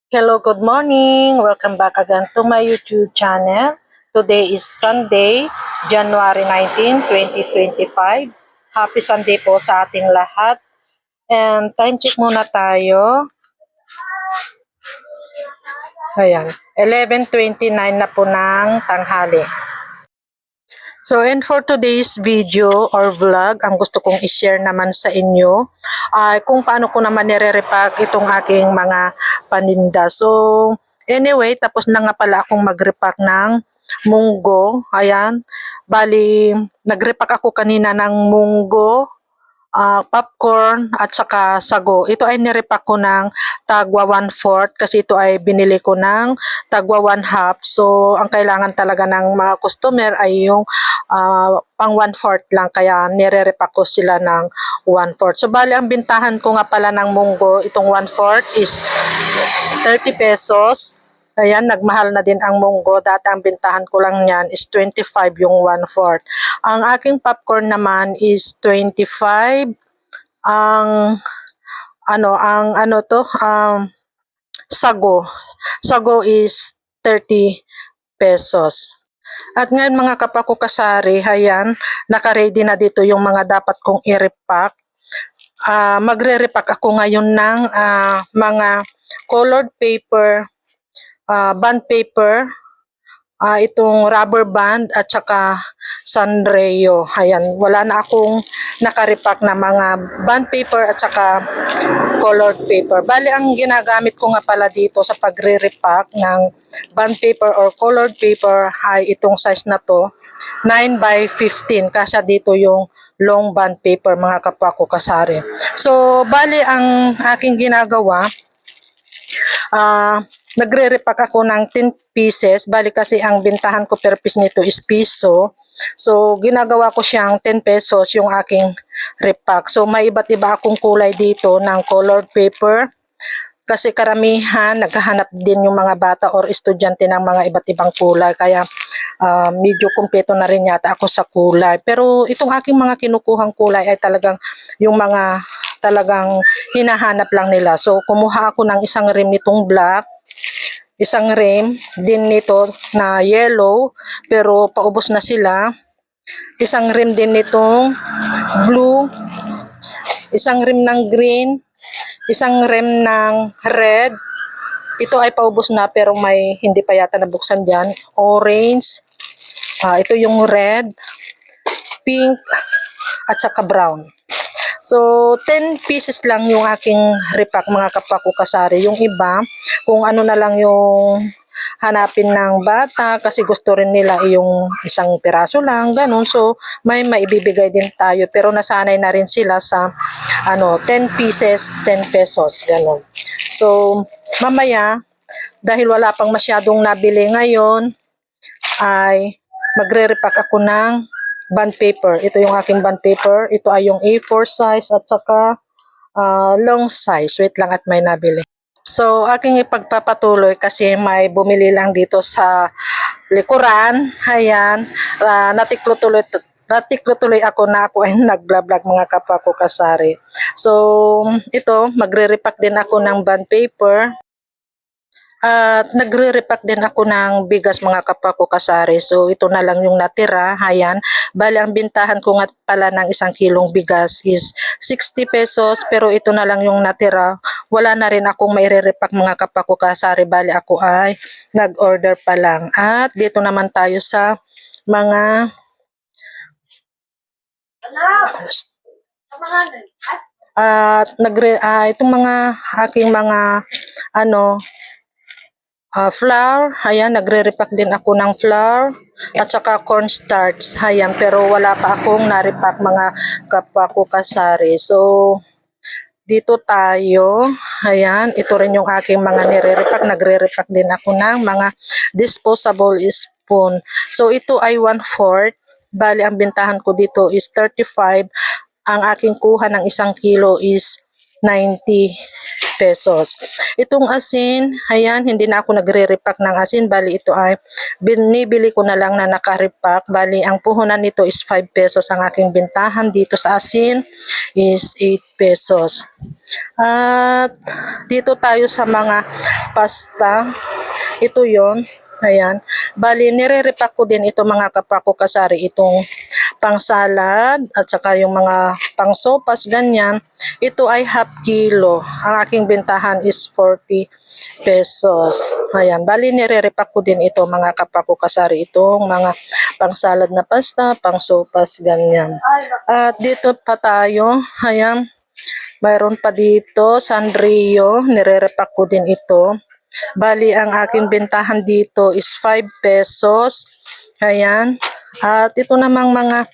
Hello, good morning. Welcome back again to my YouTube channel. Today is Sunday, January 19, 2025. Happy Sunday po sa ating lahat. And time check muna tayo. Ayan, 11:29 na po ng tanghali. So, and for today's video or vlog, ang gusto kong i-share naman sa inyo ay kung paano ko naman nire-repack itong aking mga paninda. So, anyway, tapos na nga pala akong mag-repack ng munggo. Ayan, bali, nag-repack ako kanina ng munggo, popcorn at saka sago. Ito ay nirepack ko ng tagwa 1/4 kasi ito ay binili ko ng tagwa 1/2. So, ang kailangan talaga ng mga customer ay yung pang 1/4 lang. Kaya nire-repack ko sila ng 1/4. So, bali ang bintahan ko nga pala ng munggo, itong 1/4 is 30 pesos. Ayan, nagmahal na din ang munggo. Dati ang bintahan ko lang yan is 25 yung 1/4. Ang aking popcorn naman is 25. Ang sago. Sago is 30 pesos. At ngayon mga kapako kasari, ayan, naka-ready na dito yung mga dapat kong i-repack. Magre-repack ako ngayon ng mga colored paper, bond paper, itong rubber band at saka Sanrio. Ayan, wala na akong naka-repack na mga bond paper at saka colored paper. Bali, ang ginagamit ko nga pala dito sa pagre-repack ng bond paper or colored paper ay itong size na to, 9x15. Kasi dito yung long bond paper mga kapwa ko kasari. So, bali, ang aking ginagawa, nagre-repack ako ng 10 pieces. Bali kasi ang bintahan ko per piece nito is piso. So, ginagawa ko siyang 10 pesos yung aking repack. So, may iba't iba akong kulay dito ng colored paper. Kasi karamihan, naghahanap din yung mga bata or estudyante ng mga iba't ibang kulay. Kaya, medyo kumpleto na rin yata ako sa kulay. Pero itong aking mga kinukuhang kulay ay talagang yung mga talagang hinahanap lang nila. So, kumuha ako ng isang rim nitong black, isang rim din nito na yellow, pero paubos na sila. Isang rim din nitong blue, isang rim ng green, isang rim ng red. Ito ay paubos na pero may hindi pa yata nabuksan dyan. Orange, ito yung red, pink, at saka brown. So, 10 pieces lang yung aking repack mga kapako kasari. Yung iba, kung ano na lang yung hanapin ng bata kasi gusto rin nila yung isang piraso lang, ganun. So, may maibibigay din tayo. Pero nasanay na rin sila sa 10 pieces, 10 pesos, ganun. So, mamaya, dahil wala pang masyadong nabili ngayon, ay magre-repack ako ng bond paper. Ito yung aking bond paper. Ito ay yung A4 size at saka long size. Wait lang at may nabili. So, aking ipagpapatuloy kasi may bumili lang dito sa likuran. Ayan, natiklo tuloy ako na ako ay nag-vlog mga kapwa ko kasari. So, ito, magre-repack din ako ng bond paper. At nagre-repack din ako ng bigas mga kapwa ko kasari. So ito na lang yung natira. Ayan. Bali ang bintahan ko nga pala ng 1 kilong bigas is 60 pesos. Pero ito na lang yung natira. Wala na rin akong maire-repack mga kapwa ko kasari. Bali ako ay nag-order pa lang. At dito naman tayo sa mga itong mga aking mga flour. Ayan, nagre-repack din ako ng flour at saka cornstarch. Ayan, pero wala pa akong na-repack mga kapwa ko kasari. So, dito tayo. Ayan, ito rin yung aking mga nire-repack. Nagre-repack din ako ng mga disposable spoon. So, ito ay 1/4. Bali, ang bintahan ko dito is 35. Ang aking kuha ng 1 kilo is 90 pesos. Itong asin, ayan, hindi na ako nagre-repack ng asin. Bali, ito ay binibili ko na lang na naka-repack. Bali, ang puhunan nito is 5 pesos. Ang aking bintahan dito sa asin is 8 pesos. At dito tayo sa mga pasta. Ito yon. Ayan. Bali, nire-repack ko din ito mga kapako kasari. Itong pang salad at saka yung mga pang sopas, ganyan. Ito ay half kilo. Ang aking bentahan is 40 pesos. Ayan. Bali, nire-repack ko din ito mga kapako kasari. Itong mga pang salad na pasta, pang sopas, ganyan. At dito pa tayo. Ayan. Mayroon pa dito, Sanrio. Nire-repack ko din ito. Bali, ang aking bentahan dito is 5 pesos. Ayan. At ito namang mga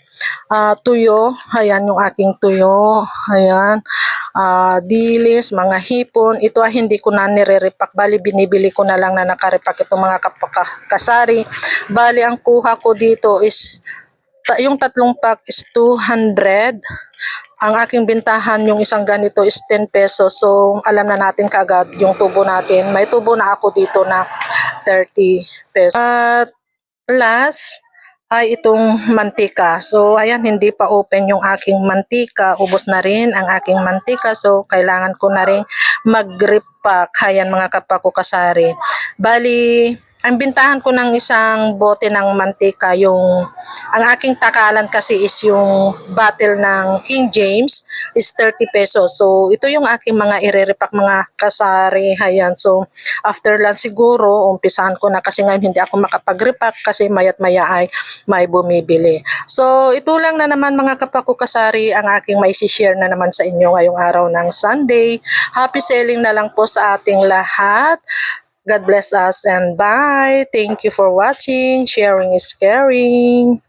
tuyo. Ayan yung aking tuyo. Ayan. Dilis, mga hipon. Ito ay hindi ko na nire-repack. Bali, binibili ko na lang na nakarepack itong mga kasari. Bali, ang kuha ko dito is yung tatlong pack is 200. Ang aking bintahan yung isang ganito is 10 pesos. So, alam na natin kagad yung tubo natin. May tubo na ako dito na 30 pesos. At last ay itong mantika. So, ayan, hindi pa open yung aking mantika. Ubos na rin ang aking mantika. So, kailangan ko na rin mag-repack. Ayan mga kapako kasari. Bali, ang bintahan ko ng isang bote ng mantika, ang aking takalan kasi is yung bottle ng King James is 30 pesos. So, ito yung aking mga ire-repack mga kasari. Ayan. So, after lang siguro, umpisahan ko na kasi ngayon hindi ako makapag-repack kasi mayat maya ay may bumibili. So, ito lang na naman mga kapako kasari ang aking may share na naman sa inyo ngayong araw ng Sunday. Happy selling na lang po sa ating lahat. God bless us and bye. Thank you for watching. Sharing is caring.